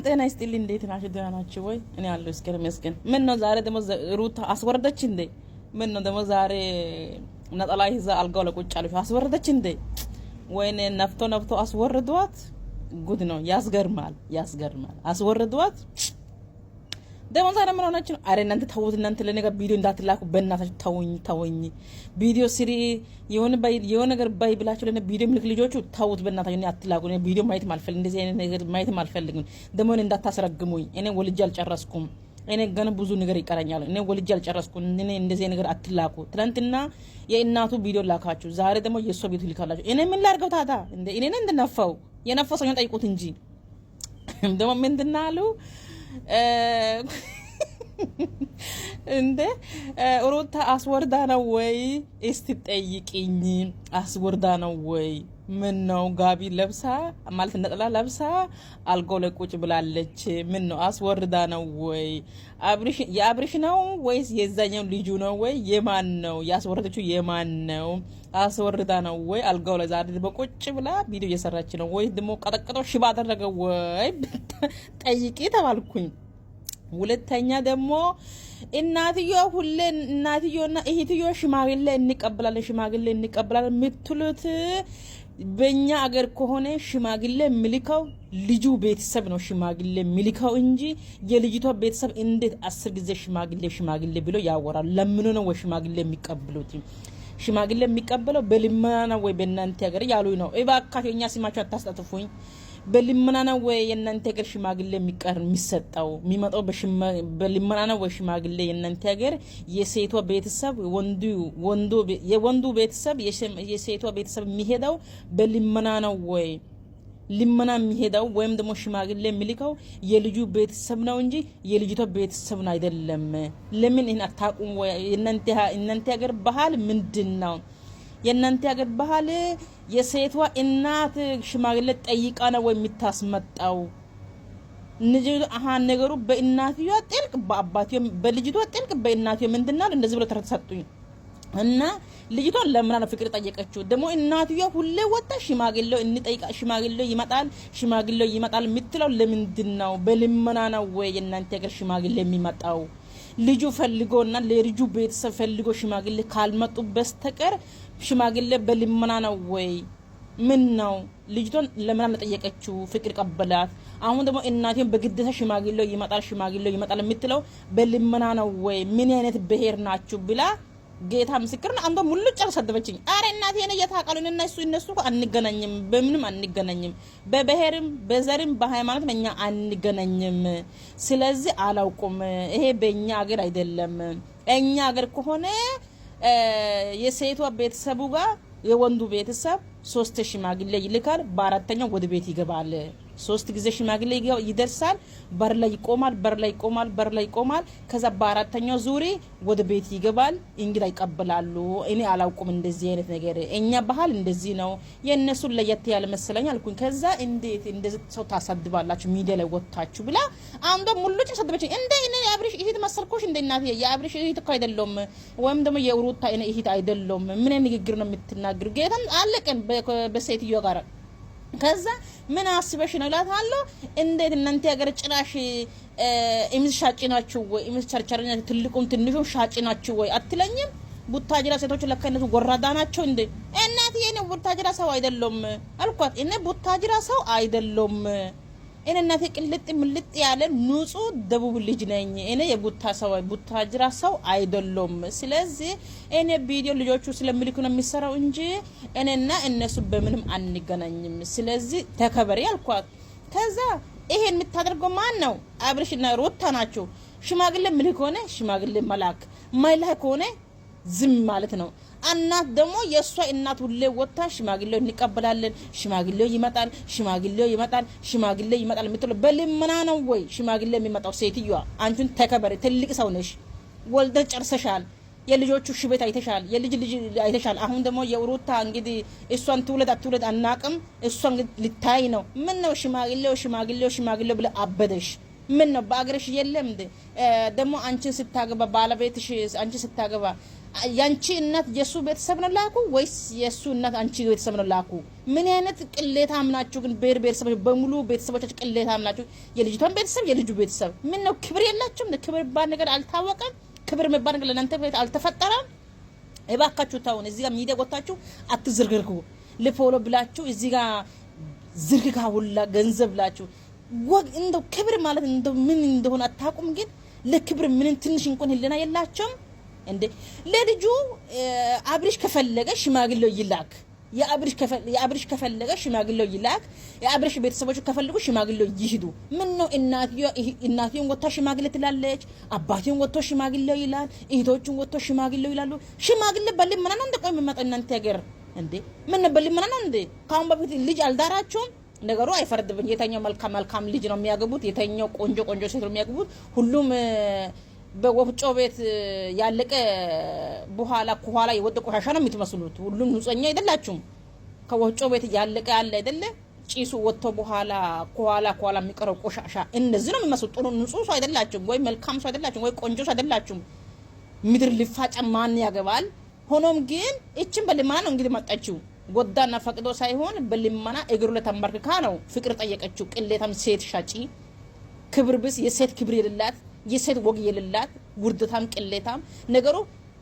ጤና ይስጥልኝ። እንዴት ናችሁ? ደህና ናችሁ ወይ? እኔ ያለው እስከ መስገን ምን ነው ዛሬ ደግሞ ሩታ አስወረደች እንዴ? ምን ነው ደግሞ ዛሬ ነጠላ ይዛ አልጋው ላይ ቁጭ አለች። አስወረደች እንዴ? ወይኔ ነፍቶ አስወርዷት። ጉድ ነው። ያስገርማል። አስወርዷት ደግሞ ዛሬ ምን ሆነች ነው? አረ እናንተ ተውት። እናንተ ለነገ ቪዲዮ እንዳትላኩ በእናታችሁ ተውኝ። ቪዲዮ ስሪ የሆነ ነገር ባይ ብላችሁ ለነ ቪዲዮ ምልክ ልጆቹ ተውት በእናታችሁ። እኔ አትላኩ። እኔ ቪዲዮ ማየት አልፈልግም። እንደዚህ አይነት ነገር ማየት አልፈልግም። ደግሞ እኔ እንዳታስረግሙኝ። እኔ ወልጄ አልጨረስኩም። እኔ ገና ብዙ ነገር ይቀረኛል። እኔ ወልጄ አልጨረስኩም። እኔ እንደዚህ ነገር አትላኩ። ትናንትና የእናቱ ቪዲዮ ላካችሁ፣ ዛሬ ደግሞ የሷ ቪዲዮ ልካላችሁ። እኔ ምን ላድርገው ታታ? እንደ እኔ ነኝ እንደነፋው የነፋው ሰው ጠይቁት እንጂ ደግሞ ምንድን አሉ እንደ ሩታ አስወርዳ ነው ወይ? እስቲ ጠይቂኝ። አስወርዳ ነው ወይ? ምን ነው ጋቢ ለብሳ ማለት ነጠላ ለብሳ አልጋው ላይ ቁጭ ብላለች። ምን ነው አስወርዳ ነው ወይ? የአብሪሽ ነው ወይስ የዛኛው ልጁ ነው ወይ? የማን ነው ያስወረደችው? የማን ነው አስወርዳ ነው ወይ? አልጋው ላይ ዛሬ በቁጭ ብላ ቪዲዮ እየሰራች ነው ወይ? ደግሞ ቀጠቀጠው ሽባ አደረገ ወይ? ጠይቂ ተባልኩኝ። ሁለተኛ ደግሞ እናትዮና እህትዮ ሽማግሌ እንቀበላለን ምትሉት በእኛ አገር ከሆነ ሽማግሌ ሚልከው ልጁ ቤተሰብ ነው ሽማግሌ ሚልከው እንጂ የልጅቷ ቤተሰብ እንዴት 10 ጊዜ ሽማግሌ ብሎ ያወራል? ለምን ነው ወይ ሽማግሌ የሚቀበሉት? ሽማግሌ የሚቀበለው በልመና ነው ወይ በእናንተ ሀገር ያሉኝ ነው። እባካችሁ እኛ ስማችሁ አታስጠጥፉኝ። በልመና ነው ወይ የእናንተ ሀገር ሽማግሌ የሚሰጠው የሚመጣው? በልመና ነው ወይ ሽማግሌ የእናንተ ሀገር? የሴቷ ቤተሰብ የወንዱ ቤተሰብ የሴቷ ቤተሰብ የሚሄደው በልመና ነው ወይ? ልመና የሚሄደው ወይም ደግሞ ሽማግሌ የሚልከው የልጁ ቤተሰብ ነው እንጂ የልጅቷ ቤተሰብ ነው አይደለም። ለምን ይሄን አታውቁም ወይ? የእናንተ ሀገር ባህል ምንድነው? የእናንተ ሀገር ባህል የሴቷ እናት ሽማግሌ ጠይቃ ነው ወይ የምታስመጣው? ነገሩ በእናትዋ ጥልቅ በአባትዋ በልጅቷ ጥልቅ በእናትዋ ምንድነው እንደዚህ ብሎ ተሰጡኝ እና ልጅቷን ለምን ነው ፍቅር ጠየቀችው? ደግሞ እናትዋ ሁሌ ወጣ ሽማግሌው እንጠይቃ ሽማግሌው ይመጣል የምትለው ለምንድን ነው? በልመና ነው ወይ የእናንተ ሀገር ሽማግሌ የሚመጣው? ልጁ ፈልጎና ለልጁ ቤተሰብ ፈልጎ ሽማግሌ ካልመጡ በስተቀር ሽማግሌ በልመና ነው ወይ? ምን ነው ልጅቷን ለምን አልጠየቀችው? ፍቅር ቀበላት። አሁን ደግሞ እናቴን በግዴታ ሽማግሌው ይመጣል የምትለው በልመና ነው ወይ? ምን አይነት ብሄር ናችሁ ብላ ጌታ ምስክርና አንዷ ሙልጭ ሰደበችኝ። አረ እናቴ ነው የታቀሉን እና እነሱ አንገናኝም፣ በምንም አንገናኝም፣ በብሄርም በዘርም በሃይማኖትም እኛ አንገናኝም። ስለዚህ አላውቁም። ይሄ በእኛ ሀገር አይደለም። እኛ ሀገር ከሆነ የሴቷ ቤተሰቡ ጋር የወንዱ ቤተሰብ 3 ሽማግሌ ይልካል። በአራተኛው ወደ ቤት ይገባል። 3 ጊዜ ሽማግሌ ይደርሳል። በር ላይ ይቆማል። ከዛ በአራተኛው ዙሪ ወደ ቤት ይገባል። እንግዳ ይቀበላሉ። እኔ አላውቁም እንደዚህ አይነት ነገር። እኛ ባህል እንደዚህ ነው። የእነሱን ለየት ያለ መሰለኝ አልኩኝ። ከዛ እንዴት እንደዚህ ሰው ታሳድባላችሁ ሚዲያ ላይ ወጣችሁ ብላ አንዷ ሙሉጭ ሰደበችኝ። እንደ እኔ የአብሪሽ እህት መሰልኩሽ? እንደ እናቴ የአብሪሽ እህት እኮ አይደለም፣ ወይም ደግሞ የሩታ እህት አይደለም። ምን ንግግር ነው የምትናገሩ? ጌታን አለቀን በሴትዮ ጋር። ከዛ ምን አስበሽ ነው እላታለሁ። እንዴት እናንተ ሀገር ጭራሽ ኢምስ ሻጭ ናችሁ ወይ? ኢምስ ቸርቸርኛ ትልቁም ትንሹም ሻጭ ናችሁ ወይ አትለኝም? ቡታጅራ ሴቶች ለካ እነሱ ጎራዳ ናቸው እንዴ? እናት የኔ ቡታጅራ ሰው አይደለም አልኳት። እኔ ቡታጅራ ሰው አይደለም። እኔ እናቴ ምልጥ ያለ ንጹህ ደቡብ ልጅ ነኝ። እኔ ቡታጅራ ሰው አይደለም። ስለዚህ እኔ ቪዲዮ ልጆቹ ስለሚልኩ ነው የሚሰራው እንጂ እኔና እነሱ በምንም አንገናኝም። ስለዚህ ተከበሪ አልኳት። ከዛ ይሄን የምታደርገው ማን ነው? አብርሽና ሩታ ናቸው። ሽማግሌ ምልክ ሆነ ሽማግሌ መላክ ማይላክ ሆነ ዝም ማለት ነው። እናት ደግሞ የሷ እናት ሁሌ ወጣ ሽማግሌው እንቀበላለን፣ ሽማግሌው ይመጣል የምትለው በልመና ነው ወይ ሽማግሌ የሚመጣው? ሴትዮዋ አንቺን ተከበሪ። ትልቅ ሰው ነሽ፣ ወልደሽ ጨርሰሻል። የልጆቹ ሽቤት አይተሻል፣ የልጅ አይተሻል። አሁን ደግሞ የሩታ እንግዲህ እሷን ትውለድ አናቅም። እሷን ልታይ ነው። ምን ነው ሽማግሌው ብለ አበደሽ? ምን ነው በአገርሽ የለም እንዴ? ደግሞ አንቺ ስታገባ ባለቤትሽ አንቺ ስታገባ ያንቺ እናት የሱ ቤተሰብ ነው ላኩ ወይስ የሱ እናት አንቺ ቤተሰብ ነው ላኩ? ምን አይነት ቅሌታም ናችሁ ግን? ቤተሰቦች በሙሉ ቤተሰቦቻችሁ ቅሌታም ናችሁ። የልጅቷን ቤተሰብ የልጁ ቤተሰብ ምን ነው ክብር የላችሁም? ክብር ባል ነገር አልታወቀም። ክብር መባል ነገር ለእናንተ ቤት አልተፈጠረም። እባካችሁ ታውን እዚህ ጋር ሚዲያ ወጣችሁ አትዝርግርኩ። ለፎሎ ብላችሁ እዚህ ጋር ዝርግጋ ሁላ ገንዘብ ብላችሁ ወግ እንደው ክብር ማለት እንደው ምን እንደሆነ አታውቁም። ግን ለክብር ምን ትንሽ እንኳን ህልና የላችሁም እንዴ? ለልጁ አብሪሽ ከፈለገ ሽማግሌው ይላክ። የአብሪሽ ከፈለገ ሽማግሌው ይላክ። የአብሪሽ ቤተሰቦቹ ከፈለጉ ሽማግሌው ይሂዱ። ምን ነው እናትየውን ወጥታ ሽማግሌ ትላለች፣ አባትየውን ወጥቶ ሽማግሌው ይላል፣ እህቶቹን ወጥቶ ሽማግሌው ይላሉ። ሽማግሌ በልመና ነው እንደቆይ የሚመጣ እናንተ ሀገር እንዴ? ምን ነው በልመና ነው እንዴ? ካሁን በፊት ልጅ አልዳራችሁም? ነገሩ አይፈርድብኝ። የተኛው መልካም ልጅ ነው የሚያገቡት፣ የተኛው ቆንጆ ሴት ነው የሚያገቡት። ሁሉም በወፍጮ ቤት ያለቀ በኋላ ከኋላ የወደቀ ቆሻሻ ነው የምትመስሉት። ሁሉም ንጹህኛ አይደላችሁም። ከወፍጮ ቤት ያለቀ ያለ አይደለ ጪሱ ወጥቶ በኋላ ከኋላ የሚቀረው ቆሻሻ እንደዚህ ነው የሚመስሉት። ጥሩ ንጹህ ሰው አይደላችሁም፣ ወይ መልካም ሰው አይደላችሁም፣ ወይ ቆንጆ ሰው አይደላችሁም። ምድር ሊፋጫ ማን ያገባል? ሆኖም ግን እቺን በልመና ነው እንግዲህ መጣችው። ጎዳና ፈቅዶ ሳይሆን በልመና እግሩ ላይ ተንበርክካ ነው ፍቅር ጠየቀችው። ቅሌታም ሴት ሻጪ፣ ክብር ብስ፣ የሴት ክብር የሌላት፣ የሴት ወግ የሌላት፣ ውርደታም ቅሌታም ነገሩ።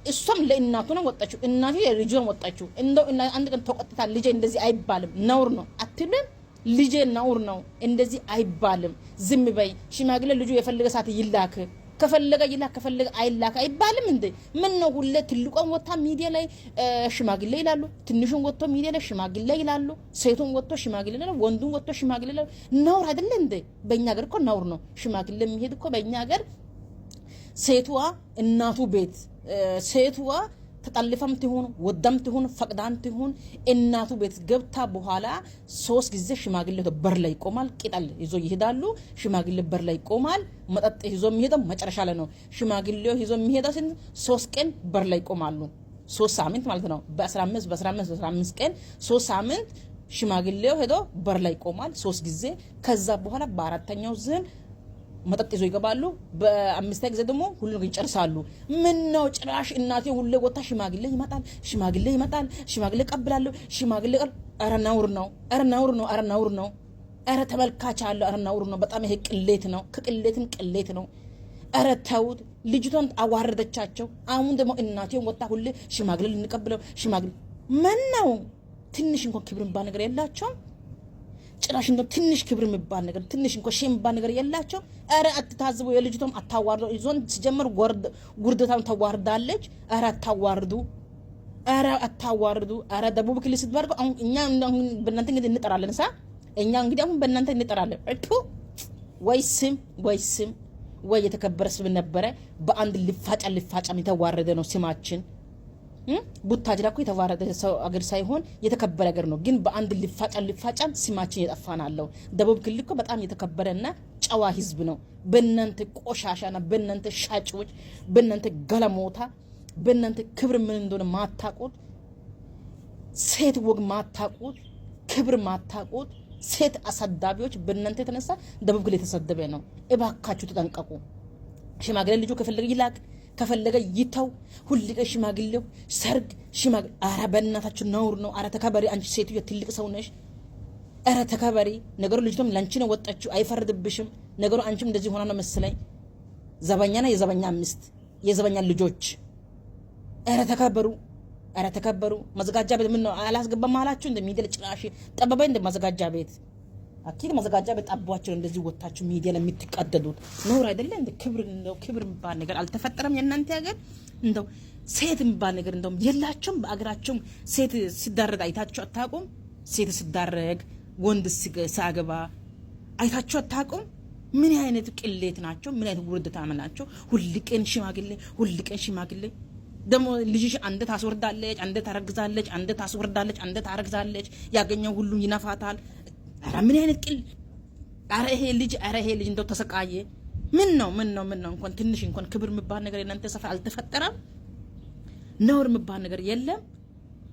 እሷም ለእናቱ ነው ወጣችው፣ እናቱ ለልጁ ነው ወጣችው። እንደው አንድ ቀን ተቆጥታ ልጄ እንደዚህ አይባልም ነውር ነው አትልም? ልጄ ነውር ነው እንደዚህ አይባልም፣ ዝም በይ። ሽማግሌ ልጁ የፈለገ ሰዓት ይላክ፣ ከፈለገ ይላክ፣ ከፈለገ አይላክ አይባልም እንዴ? ምን ነው ሁሌ ትልቋን ወጣ ሚዲያ ላይ ሽማግሌ ይላሉ፣ ትንሹን ወጥቶ ሚዲያ ላይ ሽማግሌ ይላሉ፣ ሴቱን ወጥቶ ሽማግሌ ይላሉ፣ ወንዱን ወጥቶ ሽማግሌ ይላሉ። ነውር አይደለ እንዴ? በእኛ ሀገር እኮ ነውር ነው ሽማግሌ የሚሄድ እኮ። በእኛ ሀገር ሴቷ እናቱ ቤት ሴቷ ተጠልፈም ትሆን ወዳም ትሆን ፈቅዳም ትሆን እናቱ ቤት ገብታ በኋላ 3 ጊዜ ሽማግሌ በር ላይ ይቆማል። ቅጠል ይዞ ይሄዳሉ። ሽማግሌ በር ላይ ይቆማል። መጠጥ ይዞ የሚሄደው መጨረሻ ላይ ነው። ሽማግሌው ይዞ የሚሄደው 3 ቀን በር ላይ ይቆማሉ። 3 ሳምንት ማለት ነው። በ15 ቀን 3 ሳምንት ሽማግሌው ሄዶ በር ላይ ይቆማል 3 ጊዜ። ከዛ በኋላ በአራተኛው ዘን መጠጥ ይዞ ይገባሉ። በአምስተኛ ጊዜ ደግሞ ሁሉ ነገር ይጨርሳሉ። ምን ነው ጭራሽ እናቴ ሁሌ ወጣ ሽማግሌ ይመጣል፣ ሽማግሌ ቀብላለሁ፣ ሽማግሌ ኧረ ነውር ነው፣ ኧረ ነውር ነው። ኧረ ተመልካች አለ፣ ኧረ ነውር ነው። በጣም ይሄ ቅሌት ነው፣ ከቅሌትም ቅሌት ነው። ኧረ ተውት። ልጅቷን አዋረደቻቸው። አሁን ደግሞ እናቴን ወጣ ሁሌ ሽማግሌ ልንቀብለው ሽማግሌ ምን ነው? ትንሽ እንኳን ክብር የሚባል ነገር የላቸውም። ጭራሽ እንደው ትንሽ ክብር የሚባል ነገር ትንሽ እንኳን ሼም የሚባል ነገር የላቸው። ኧረ አትታዝቡ። የልጅቷም አታዋርዱ። ይዞን ሲጀምር ጉርደታም ተዋርዳለች። ኧረ አታዋርዱ፣ ኧረ ደቡብ ክልል ስትባርገው አሁን እኛ በእናንተ እንግዲህ እንጠራለን እኛ እንግዲህ አሁን በእናንተ እንጠራለን። ወይ ስም ወይ የተከበረ ስም ነበረ። በአንድ ሊፋጫም የተዋረደ ነው ስማችን። ቡታጅራ እኮ የተዋረደ ሰው አገር ሳይሆን የተከበረ አገር ነው። ግን በአንድ ሊፋጫን ስማችን የጠፋናለው። ደቡብ ክልል እኮ በጣም የተከበረና ጨዋ ህዝብ ነው። በእናንተ ቆሻሻና በእናንተ ሻጭዎች፣ በእናንተ ገለሞታ፣ በእናንተ ክብር ምን እንደሆነ ማታቁት፣ ሴት ወግ ማታቁት፣ ክብር ማታቁት ሴት አሳዳቢዎች በእናንተ የተነሳ ደቡብ ክልል የተሰደበ ነው። እባካችሁ ተጠንቀቁ። ሽማግሌ ልጁ ከፈለገ ይላክ፣ ከፈለገ ይተው። ሁልቀ ሽማግሌው ሰርግ ሽማግሌ። ኧረ በእናታችሁ ነውር ነው። ኧረ ተከበሪ። አንቺ ሴትዮ ትልቅ ሰው ነሽ። ኧረ ተከበሪ። ነገሩ ልጅቶም ላንቺ ነው ወጣችሁ፣ አይፈርድብሽም። ነገሩ አንቺም እንደዚህ ሆና ነው መሰለኝ። ዘበኛና የዘበኛ ሚስት የዘበኛ ልጆች። ኧረ ተከበሩ። መዘጋጃ ቤት ምን ነው አላስገባም አላችሁ? እንደ ሚዲያ ጭራሽ ጠበበኝ። እንደ መዘጋጃ ቤት አኪድ መዘጋጃ ቤት ጠቧችሁ እንደዚህ ወጣችሁ ሚዲያ ላይ የምትቀደዱት ነውር አይደለ? እንደ ክብር የሚባል ነገር አልተፈጠረም የእናንተ ሀገር። እንደው ሴት የሚባል ነገር እንደውም የላችሁም። በአገራችሁም ሴት ሲዳረግ አይታችሁ አታውቁም? ሴት ሲዳረግ ወንድ ሲያገባ አይታችሁ አታውቁም? ምን አይነት ቅሌት ናቸው? ምን አይነት ውርደታም ናቸው? ሁልቀን ሽማግሌ ደግሞ ልጅሽ አንደ ታስወርዳለች፣ አንደ ታረግዛለች፣ አንደ ታረግዛለች። ያገኘው ሁሉ ይነፋታል። ኧረ ምን አይነት ቅል! ኧረ ይሄ ልጅ እንደው ተሰቃየ። ምን ነው እንኳን ትንሽ እንኳን ክብር የሚባል ነገር የእናንተ ሰፈር አልተፈጠረም። ነውር የሚባል ነገር የለም።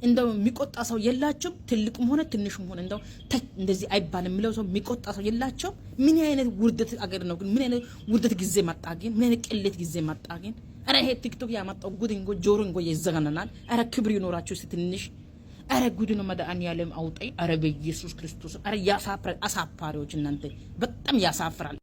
እንደው የሚቆጣ ሰው የላቸውም። ትልቁም ሆነ ትንሹም ሆነ እንደው እንደዚህ አይባልም የሚለው ሰው የሚቆጣ ሰው የላቸውም። ምን አይነት ውርደት አገር ነው ግን? ምን አይነት ውርደት ጊዜ መጣ ግን? ምን አይነት ቅሌት ጊዜ መጣ ግን? አረ ይሄ ቲክቶክ ያመጣው ጉድ እንጎ ጆሮ እንጎ ይዘጋናል። አረ ክብር ይኖራችሁ ትንሽ። አረ ጉድ ነው መድኃኒዓለም አውጣኝ። አረ በኢየሱስ ክርስቶስ አረ ያሳፍራል። አሳፋሪዎች እናንተ በጣም ያሳፍራል።